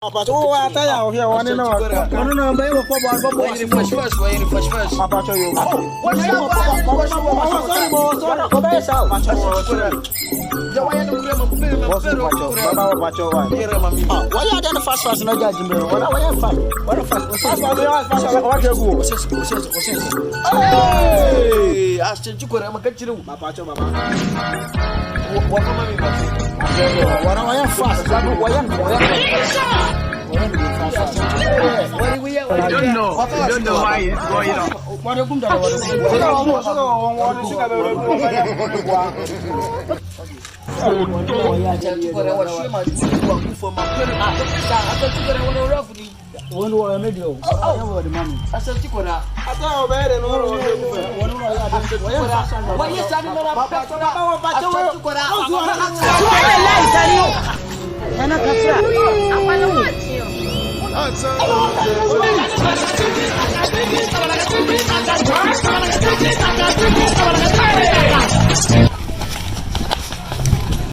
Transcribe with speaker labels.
Speaker 1: Papa, oh, I tell you, here one no. No, but you for first. Papa, show you. What you sorry, why you done fast no judge me? What are fast? What fast? Hey, ask you to I'm get you. Papa, what am I fast? I don't know why it's going on.
Speaker 2: What